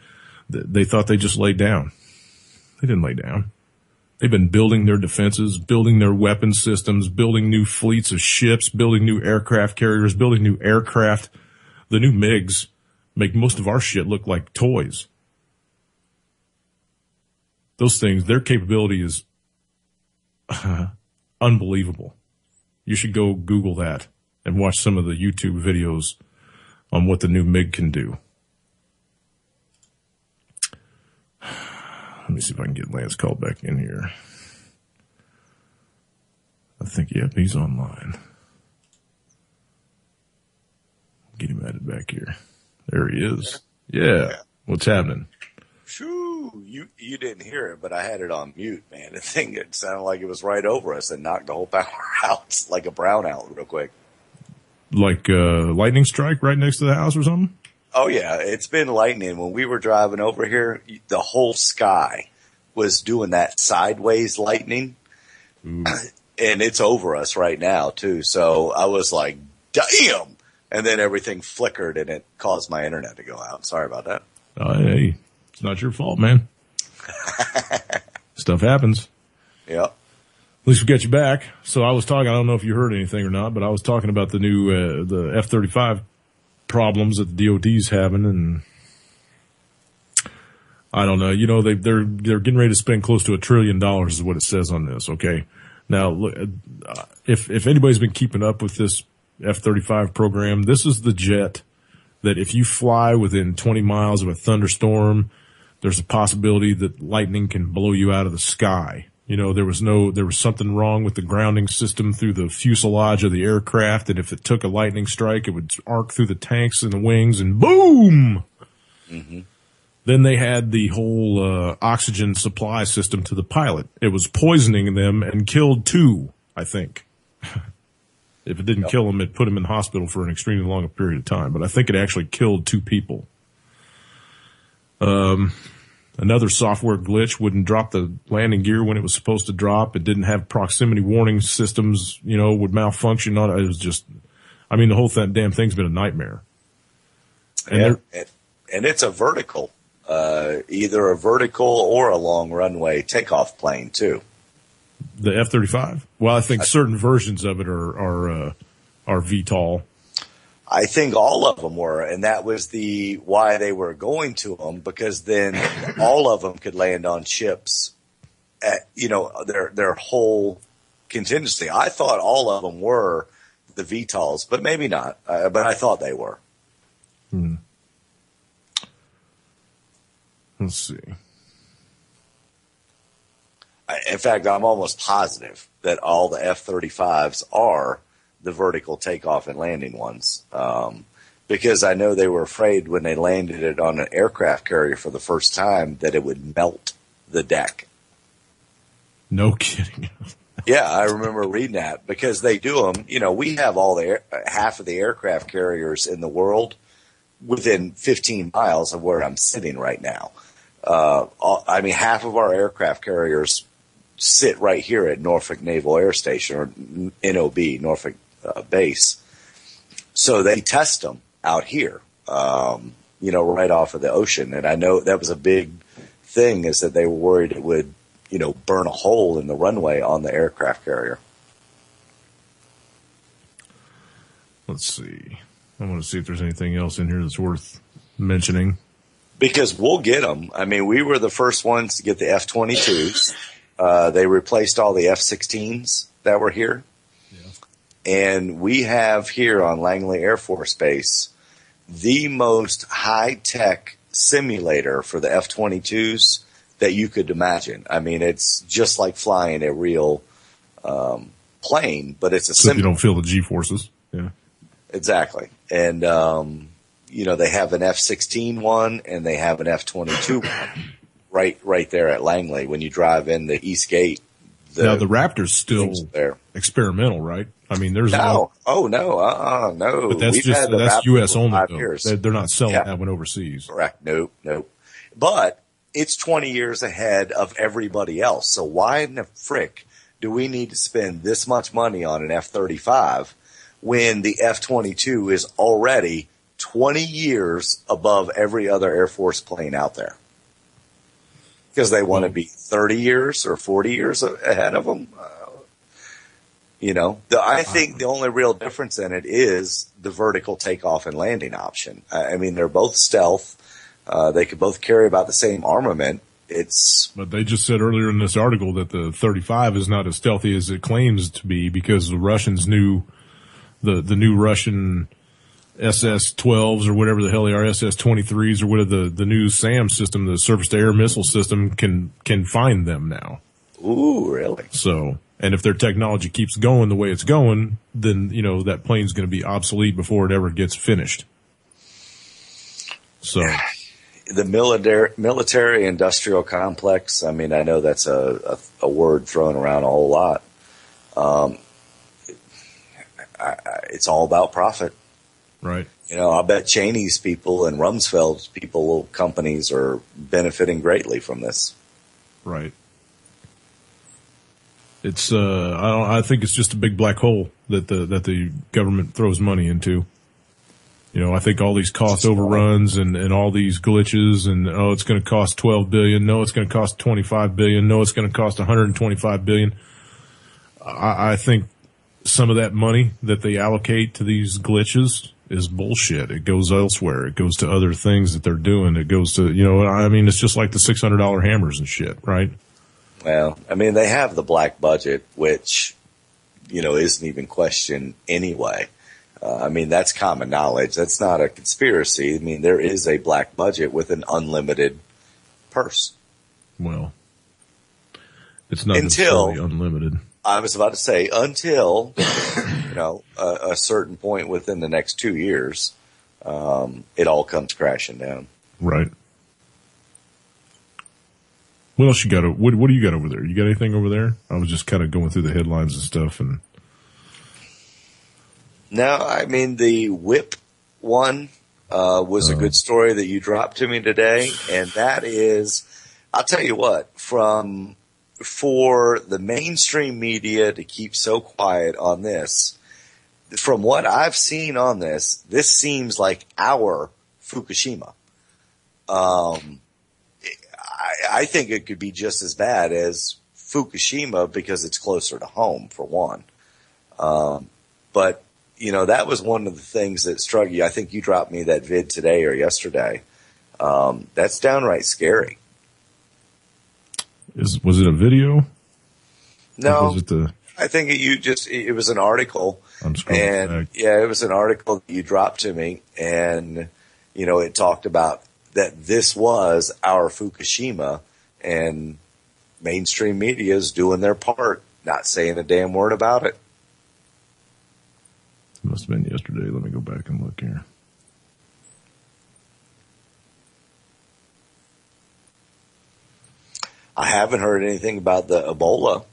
they thought they just laid down. They didn't lay down. They've been building their defenses, building their weapon systems, building new fleets of ships, building new aircraft carriers, building new aircraft. The new MiGs make most of our shit look like toys. Those things, their capability is unbelievable. You should go Google that and watch some of the YouTube videos on what the new MiG can do. Let me see if I can get Lance called back in here. I think, yep, he's online. Get him added back here. There he is. Yeah. What's happening? Shoo, you didn't hear it, but I had it on mute, man. The thing, it sounded like it was right over us and knocked the whole power out, like a brownout real quick. Like a lightning strike right next to the house or something? Oh, yeah. It's been lightning. When we were driving over here, the whole sky was doing that sideways lightning. Ooh. And it's over us right now, too. So I was like, damn. And then everything flickered and it caused my internet to go out. Sorry about that. Hey, it's not your fault, man. Stuff happens. Yep. At least we got you back. So I was talking, I don't know if you heard anything or not, but I was talking about the new, the F-35 problems that the DOD's having, and I don't know. You know, they're getting ready to spend close to $1 trillion is what it says on this. Okay. Now, look, if anybody's been keeping up with this F-35 program, this is the jet that if you fly within 20 miles of a thunderstorm, there's a possibility that lightning can blow you out of the sky. You know, there was something wrong with the grounding system through the fuselage of the aircraft, and if it took a lightning strike, it would arc through the tanks and the wings, and boom! Mm-hmm. Then they had the whole oxygen supply system to the pilot. It was poisoning them and killed 2, I think. If it didn't kill them, it put them in the hospital for an extremely long period of time. But I think it actually killed 2 people. Another software glitch wouldn't drop the landing gear when it was supposed to drop. It didn't have proximity warning systems, you know, would malfunction. It was just, I mean, the whole damn thing's been a nightmare. And it's a vertical, either a vertical or a long runway takeoff plane too. The F-35? Well, I think certain versions of it are VTOL. I think all of them were, and that was why they were going to them, because then all of them could land on ships at, you know, their whole contingency. I thought all of them were the VTOLs, but maybe not. But I thought they were. Let's see. In fact, I'm almost positive that all the F-35s are the vertical takeoff and landing ones, because I know they were afraid when they landed it on an aircraft carrier for the first time that it would melt the deck. No kidding. Yeah, I remember reading that, because they do them. You know, we have half of the aircraft carriers in the world within 15 miles of where I'm sitting right now. I mean, half of our aircraft carriers sit right here at Norfolk Naval Air Station, or NOB, Norfolk Base. So they test them out here, you know, right off of the ocean. And I know that was a big thing, is that they were worried it would, you know, burn a hole in the runway on the aircraft carrier. Let's see. I want to see if there's anything else in here that's worth mentioning. Because we'll get them. I mean, we were the first ones to get the F-22s. They replaced all the F-16s that were here. Yeah. And we have here on Langley Air Force Base the most high-tech simulator for the F-22s that you could imagine. I mean, it's just like flying a real plane, but it's a simulator. So you don't feel the G-forces. Yeah. Exactly. And, you know, they have an F-16 one and they have an F-22 one right there at Langley. When you drive in the East Gate. Now the Raptor's still experimental, right? I mean, there's no. No. But that's that's U.S. only. They're not selling that one overseas. Correct. Nope. But it's 20 years ahead of everybody else. So why in the frick do we need to spend this much money on an F-35 when the F-22 is already 20 years above every other Air Force plane out there? Because they want to be 30 years or 40 years ahead of them. You know, I think the only real difference in it is the vertical takeoff and landing option. I mean, they're both stealth. They could both carry about the same armament. But they just said earlier in this article that the 35 is not as stealthy as it claims to be, because the Russians knew the new Russian SS-12s or whatever the hell they are, SS-23s or whatever, the new SAM system, the surface-to-air missile system, can find them now. Ooh, really? So, and if their technology keeps going the way it's going, then, you know, that plane's going to be obsolete before it ever gets finished. So, the military industrial complex, I mean, I know that's a word thrown around a whole lot. It's all about profit. Right. You know, I bet Cheney's people and Rumsfeld's people, companies, are benefiting greatly from this. Right. It's I think it's just a big black hole that the government throws money into. You know, I think all these cost overruns and all these glitches and, it's going to cost $12 billion. No, it's going to cost $25 billion. No, it's going to cost $125 billion. I think some of that money that they allocate to these glitches is bullshit. It goes elsewhere. It goes to other things that they're doing. It goes to, you know, I mean, it's just like the $600 hammers and shit, right? Well, I mean, they have the black budget, which, you know, isn't even questioned anyway. I mean, that's common knowledge. That's not a conspiracy. I mean, there is a black budget with an unlimited purse. Well, It's not necessarily unlimited. I was about to say until, a certain point within the next 2 years, it all comes crashing down. Right. What else you got? What do you got over there? You got anything over there? I was just kind of going through the headlines and stuff. And no, I mean, the whip one was a good story that you dropped to me today. And that is, I'll tell you what, for the mainstream media to keep so quiet on this, from what I've seen on this seems like our Fukushima. I think it could be just as bad as Fukushima because it's closer to home, for one. But, that was one of the things that struck you. I think you dropped me that vid today or yesterday. That's downright scary. Was it a video? No, was it I think it was an article. I'm scrolling back. Yeah, it was an article that you dropped to me, and it talked about that this was our Fukushima, and mainstream media is doing their part, not saying a damn word about it. It must have been yesterday. Let me go back and look here. I haven't heard anything about the Ebola,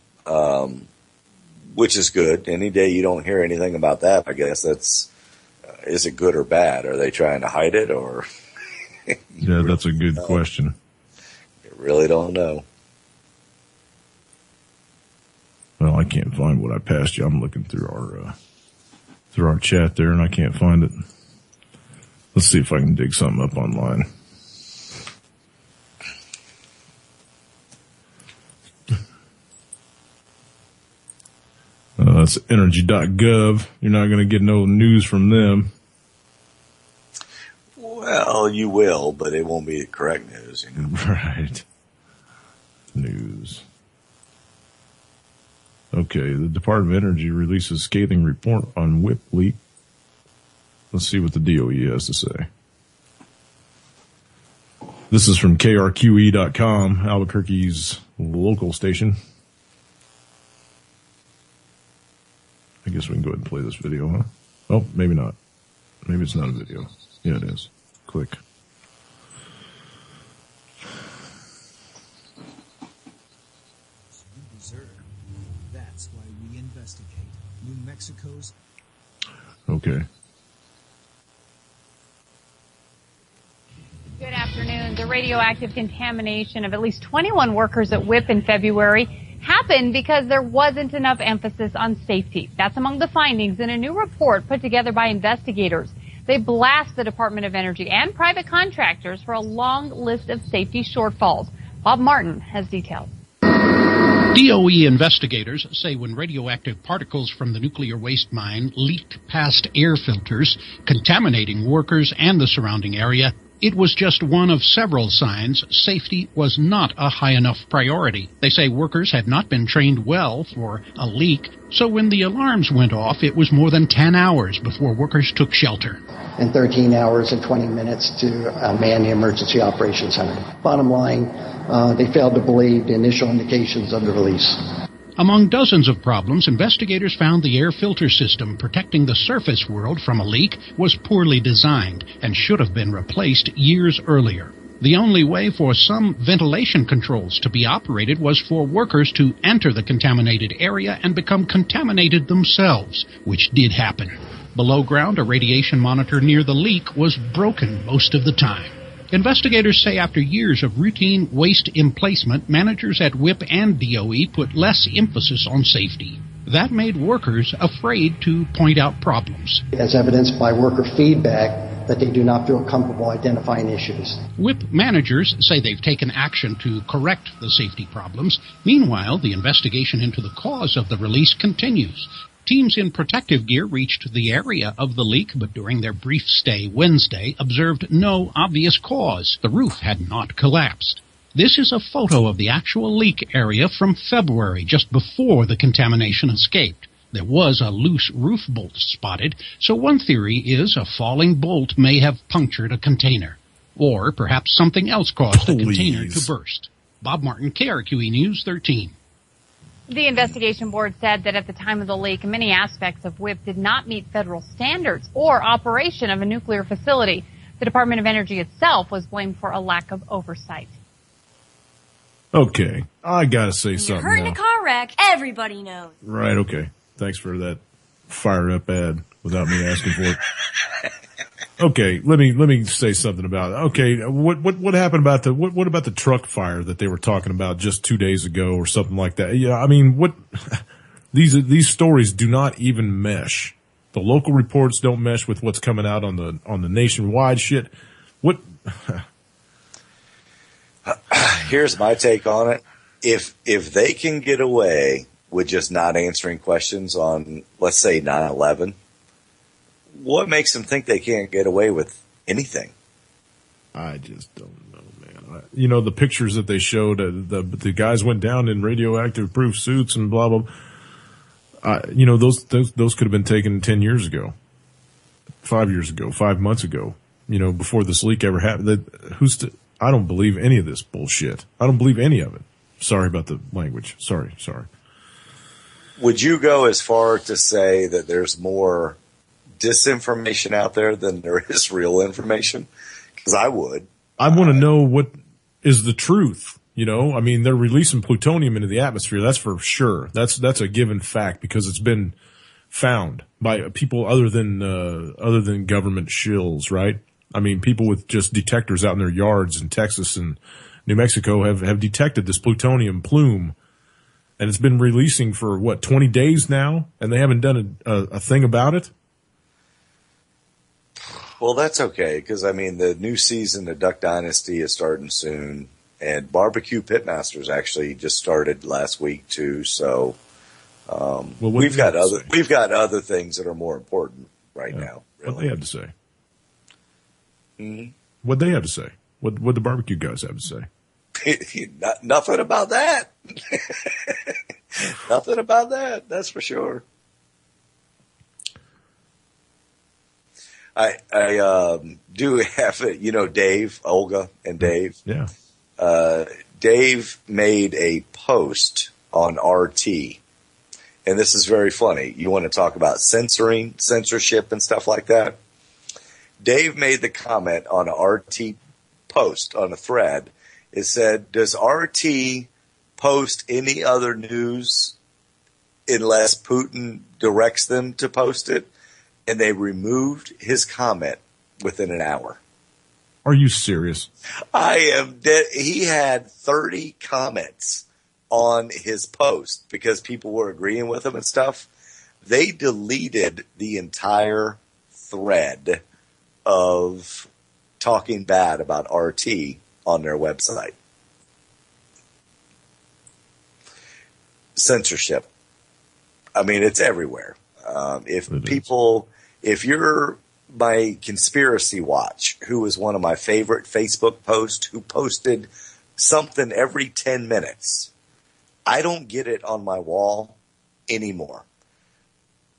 which is good. Any day you don't hear anything about that, I guess that's, is it good or bad? Are they trying to hide it, or? Yeah, that's a good question. I really don't know. Well, I can't find what I passed you. I'm looking through our chat there, and I can't find it. Let's see if I can dig something up online. That's energy.gov. You're not going to get no news from them. Well, you will, but it won't be the correct news. Right. News. Okay, the Department of Energy releases scathing report on whip leak. Let's see what the DOE has to say. This is from KRQE.com, Albuquerque's local station. I guess we can go ahead and play this video, huh? Oh, maybe not. Maybe it's not a video. Yeah, it is. Click. You deserve. That's why we investigate New Mexico's. Okay. Good afternoon. The radioactive contamination of at least 21 workers at WIP in February happened because there wasn't enough emphasis on safety. That's among the findings in a new report put together by investigators. They blast the Department of Energy and private contractors for a long list of safety shortfalls. Bob Martin has details. DOE investigators say when radioactive particles from the nuclear waste mine leaked past air filters, contaminating workers and the surrounding area, it was just one of several signs safety was not a high enough priority. They say workers had not been trained well for a leak, so when the alarms went off, it was more than 10 hours before workers took shelter. And 13 hours and 20 minutes to man the Emergency Operations Center. Bottom line, they failed to believe the initial indications of the release. Among dozens of problems, investigators found the air filter system protecting the surface world from a leak was poorly designed and should have been replaced years earlier. The only way for some ventilation controls to be operated was for workers to enter the contaminated area and become contaminated themselves, which did happen. Below ground, a radiation monitor near the leak was broken most of the time. Investigators say after years of routine waste emplacement, managers at WIP and DOE put less emphasis on safety. That made workers afraid to point out problems. As evidenced by worker feedback that they do not feel comfortable identifying issues. WIP managers say they've taken action to correct the safety problems. Meanwhile, the investigation into the cause of the release continues. Teams in protective gear reached the area of the leak, but during their brief stay Wednesday, observed no obvious cause. The roof had not collapsed. This is a photo of the actual leak area from February, just before the contamination escaped. There was a loose roof bolt spotted, so one theory is a falling bolt may have punctured a container. Or perhaps something else caused the container to burst. Bob Martin, KRQE News 13. The investigation board said that at the time of the leak, many aspects of WIP did not meet federal standards or operation of a nuclear facility. The Department of Energy itself was blamed for a lack of oversight. Okay, I gotta say something You're hurt in now. a car wreck, everybody knows. Right, okay. Thanks for that fired up ad without me asking for it. Okay, let me say something about it. Okay, what happened about what about the truck fire that they were talking about just 2 days ago or something like that? Yeah, I mean, these stories do not even mesh. The local reports don't mesh with what's coming out on the nationwide shit. What? Here's my take on it. If they can get away with just not answering questions on, let's say, 9/11, what makes them think they can't get away with anything? I just don't know, man. The pictures that they showed, the guys went down in radioactive proof suits and blah, blah. Those could have been taken 10 years ago, 5 years ago, 5 months ago, before this leak ever happened. I don't believe any of this bullshit. I don't believe any of it. Sorry about the language. Sorry. Would you go as far to say that there's more disinformation out there than there is real information? Because I would. I want to know what is the truth. I mean, they're releasing plutonium into the atmosphere. That's for sure. That's a given fact because it's been found by people other than government shills, right? I mean, people with just detectors out in their yards in Texas and New Mexico have detected this plutonium plume. And it's been releasing for 20 days now, and they haven't done a thing about it. Well, that's okay, because, I mean, the new season of Duck Dynasty is starting soon, and Barbecue Pitmasters actually just started last week, too, so we've got other things that are more important now. Really. What they have to say? Mm-hmm. What they have to say? What the barbecue guys have to say? Nothing about that. Nothing about that. That's for sure. I do have it. Dave, Olga, and Dave. Yeah. Dave made a post on RT, and this is very funny. You want to talk about censorship, and stuff like that? Dave made the comment on an RT post on a thread. It said, "Does RT post any other news unless Putin directs them to post it?" And they removed his comment within an hour. Are you serious? I am dead. He had 30 comments on his post because people were agreeing with him and stuff. They deleted the entire thread of talking bad about RT on their website. Censorship. I mean, it's everywhere. If you're my Conspiracy Watch, who was one of my favorite Facebook posts, who posted something every 10 minutes, I don't get it on my wall anymore.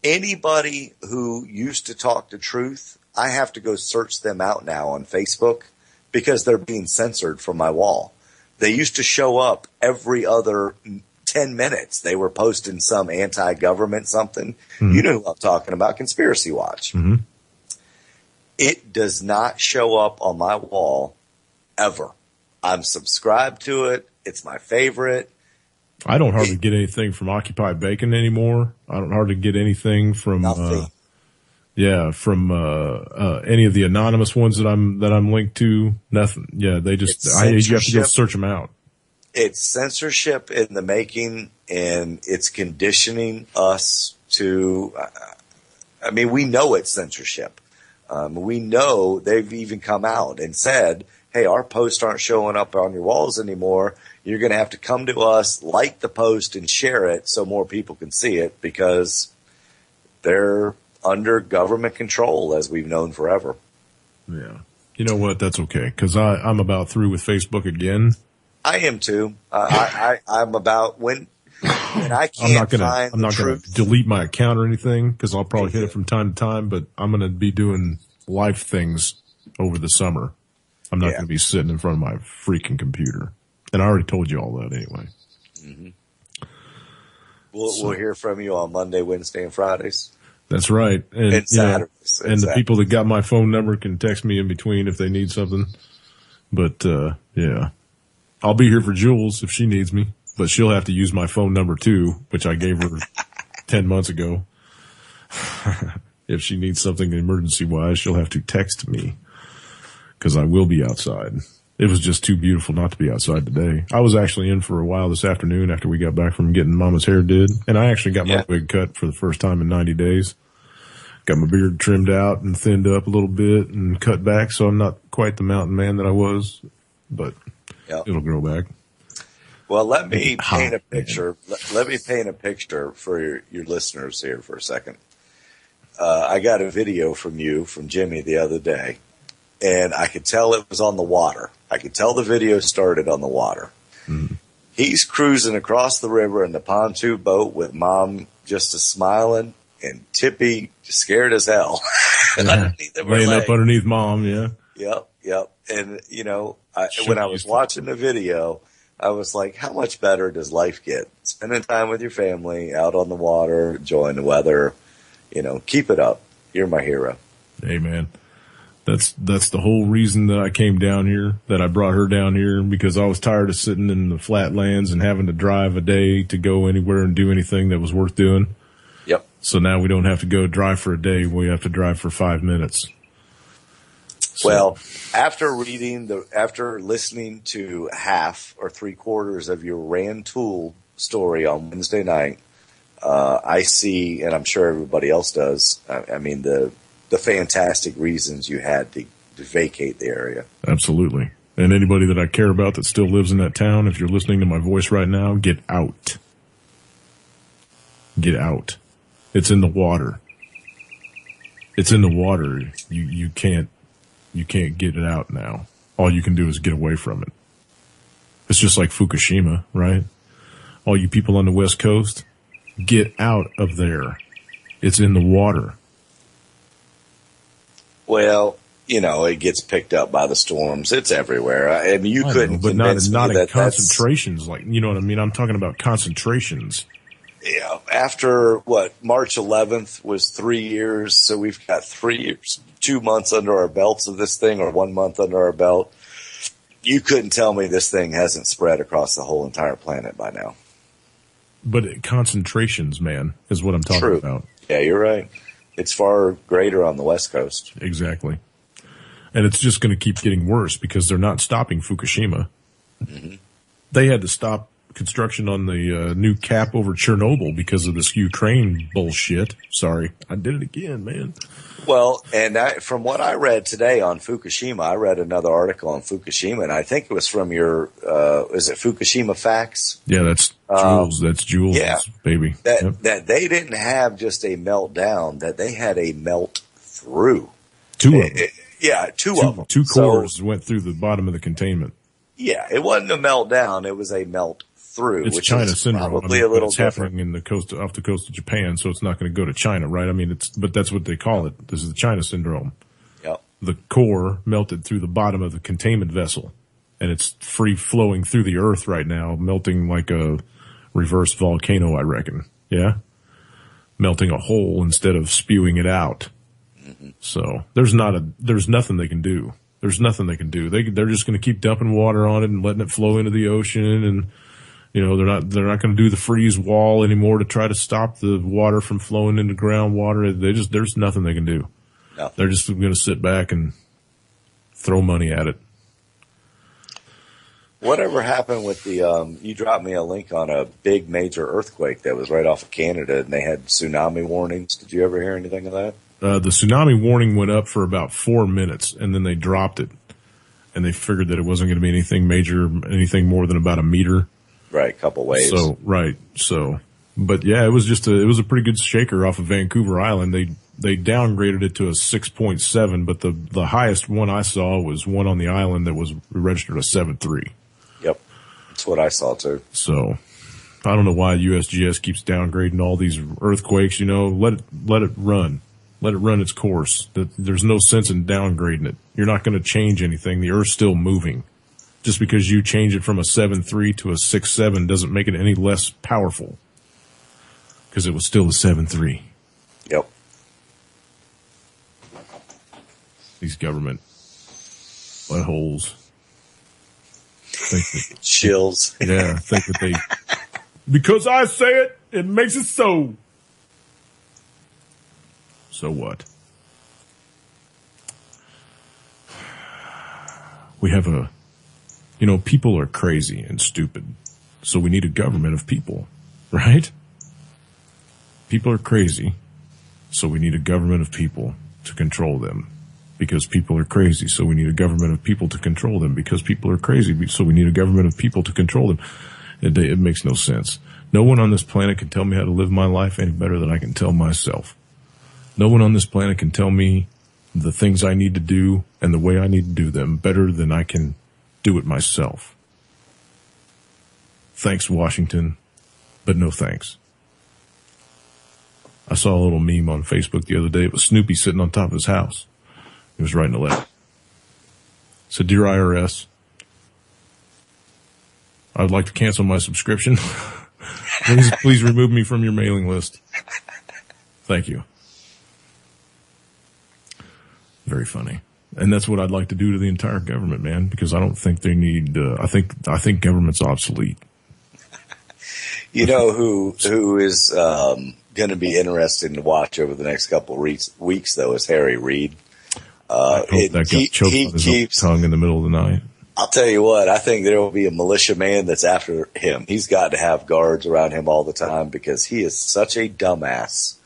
Anybody who used to talk the truth, I have to go search them out now on Facebook because they're being censored from my wall. They used to show up every other 10 minutes. They were posting some anti-government something. Mm-hmm. You know who I'm talking about, Conspiracy Watch. Mm-hmm. It does not show up on my wall ever. I'm subscribed to it. It's my favorite. I don't hardly get anything from Occupy Bacon anymore. I don't hardly get anything from any of the anonymous ones that I'm linked to. Nothing. Yeah, they just you have to go search them out. It's censorship in the making, and it's conditioning us to. I mean, we know it's censorship. We know they've even come out and said, "Hey, our posts aren't showing up on your walls anymore. You're going to have to come to us, like the post, and share it so more people can see it because they're under government control, as we've known forever." Yeah. You know what? That's okay, because I'm about through with Facebook again. I am too. I'm about when I can't I'm not going to delete my account or anything because I'll probably hit it from time to time, but I'm going to be doing life things over the summer. I'm not going to be sitting in front of my freaking computer. And I already told you all that anyway. Mm-hmm. We'll hear from you on Monday, Wednesday, and Fridays. That's right. And Saturdays. And the people that got my phone number can text me in between if they need something. But, yeah. I'll be here for Jules if she needs me, but she'll have to use my phone number too, which I gave her 10 months ago. If she needs something emergency wise, she'll have to text me because I will be outside. It was just too beautiful not to be outside today. I was actually in for a while this afternoon after we got back from getting Mama's hair did. And I actually got my wig cut for the first time in 90 days. Got my beard trimmed out and thinned up a little bit and cut back. So I'm not quite the mountain man that I was, but it'll grow back. Well, let me paint a picture. Let me paint a picture for your listeners here for a second. I got a video from Jimmy the other day, and I could tell it was on the water. I could tell the video started on the water. Mm-hmm. He's cruising across the river in the pontoon boat with Mom just smiling and Tippy scared as hell. Laying up underneath Mom, Yep. And, when I was watching the video, I was like, how much better does life get? Spending time with your family, out on the water, enjoying the weather. Keep it up. You're my hero. Hey, man. That's the whole reason that I came down here, that I brought her down here, because I was tired of sitting in the flatlands and having to drive a day to go anywhere and do anything that was worth doing. Yep. So now we don't have to go drive for a day. We have to drive for 5 minutes. So. Well, after listening to half or 3/4 of your Rantoul story on Wednesday night, I see, and I'm sure everybody else does, the fantastic reasons you had to vacate the area. Absolutely. And anybody that I care about that still lives in that town, if you're listening to my voice right now, get out. Get out. It's in the water. It's in the water. You can't get it out now. All you can do is get away from it. It's just like Fukushima, right? All you people on the West Coast, get out of there. It's in the water. Well, it gets picked up by the storms. It's everywhere. I mean, you couldn't convince me not that in concentrations. Like, you know what I mean? I'm talking about concentrations. Yeah. After March 11th was 3 years. So we've got 3 years, 2 months under our belts of this thing, or 1 month under our belt. You couldn't tell me this thing hasn't spread across the whole entire planet by now. But concentrations, man, is what I'm talking about. Yeah, you're right. It's far greater on the West Coast. Exactly. And it's just going to keep getting worse because they're not stopping Fukushima. Mm-hmm. They had to stop construction on the new cap over Chernobyl because of this Ukraine bullshit. Sorry, I did it again, man. Well, and from what I read today on Fukushima, I read another article on Fukushima, and I think it was from your, is it Fukushima Facts? Yeah, that's Jules. That's Jules' baby. That they didn't have just a meltdown, that they had a melt through. Two of them. Yeah, two of them. Two cores went through the bottom of the containment. Yeah, it wasn't a meltdown. It was a melt through. It's which China is syndrome. Probably a little it's different. Happening off the coast of Japan, so it's not going to go to China, right? I mean, but that's what they call it. This is the China syndrome. Yep. The core melted through the bottom of the containment vessel, and it's free flowing through the earth right now, melting like a reverse volcano, I reckon. Yeah? Melting a hole instead of spewing it out. Mm-hmm. So there's nothing they can do. There's nothing they can do. They're just going to keep dumping water on it and letting it flow into the ocean, and they're not going to do the freeze wall anymore to try to stop the water from flowing into groundwater. There's nothing they can do. No. They're just going to sit back and throw money at it. Whatever happened with you dropped me a link on a big major earthquake that was right off of Canada, and they had tsunami warnings. Did you ever hear anything of that? The tsunami warning went up for about 4 minutes, and then they dropped it. And they figured that it wasn't going to be anything major, anything more than about a meter. Right, a couple waves. But yeah, it was a pretty good shaker off of Vancouver Island. They downgraded it to a 6.7, but the highest one I saw was one on the island that was registered a 7.3. Yep, that's what I saw too. So I don't know why USGS keeps downgrading all these earthquakes. Let it run. Let it run its course. There's no sense in downgrading it. You're not going to change anything. The Earth's still moving. Just because you change it from a 7.3 to a 6.7 doesn't make it any less powerful. because it was still a 7-3. Yep. These government buttholes. Chills. Yeah, think that they, because I say it, it makes it so. So what? We have people are crazy and stupid, so we need a government of people, right? People are crazy, so we need a government of people to control them. Because people are crazy, so we need a government of people to control them. Because people are crazy, so we need a government of people to control them. It makes no sense. No one on this planet can tell me how to live my life any better than I can tell myself. No one on this planet can tell me the things I need to do and the way I need to do them better than I can do it myself. Thanks, Washington, but no thanks. I saw a little meme on Facebook the other day. It was Snoopy sitting on top of his house. He was writing a letter. So, dear IRS, I would like to cancel my subscription. Please remove me from your mailing list. Thank you. Very funny. And that's what I'd like to do to the entire government, man, because I don't think they need, I think government's obsolete. You know who is going to be interesting to watch over the next couple of weeks, though, is Harry Reid. I hope that got choked on his own tongue in the middle of the night. I'll tell you what, I think there will be a militia man that's after him. He's got to have guards around him all the time because he is such a dumbass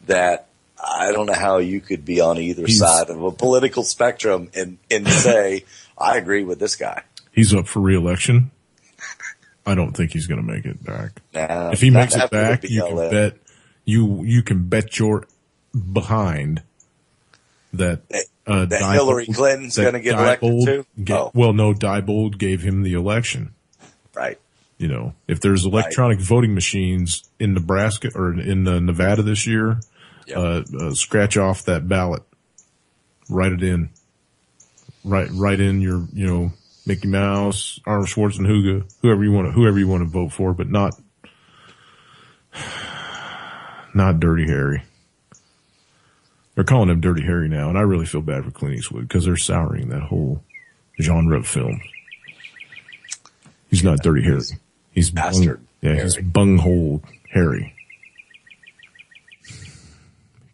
that I don't know how you could be on either side of a political spectrum and say, I agree with this guy. He's up for re-election. I don't think he's going to make it back. Nah, if he makes it back, you can bet your behind that Hillary Clinton's going to get elected too. Well, no, Diebold gave him the election. Right. You know, if there's electronic voting machines in Nebraska or in Nevada this year, scratch off that ballot, write it in, write in your, Mickey Mouse, Arnold Schwarzenegger, whoever you want to vote for, but not Dirty Harry. They're calling him Dirty Harry now, and I really feel bad for Clint Eastwood because they're souring that whole genre of films. He's not Dirty Harry. He's bastard. He's bunghole Harry.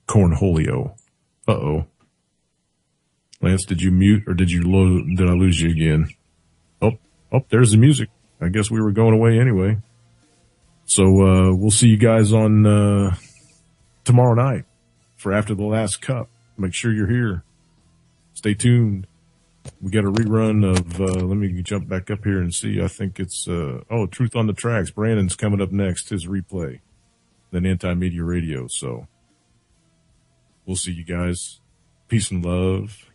Cornholio. Uh-oh. Lance, did you mute or did I lose you again? Oh, there's the music. I guess we were going away anyway. So, we'll see you guys on, tomorrow night for After the Last Cup. Make sure you're here. Stay tuned. We got a rerun of, let me jump back up here and see. I think it's, Truth on the Tracks. Brandon's coming up next, his replay. Then Anti-Media Radio. So we'll see you guys. Peace and love.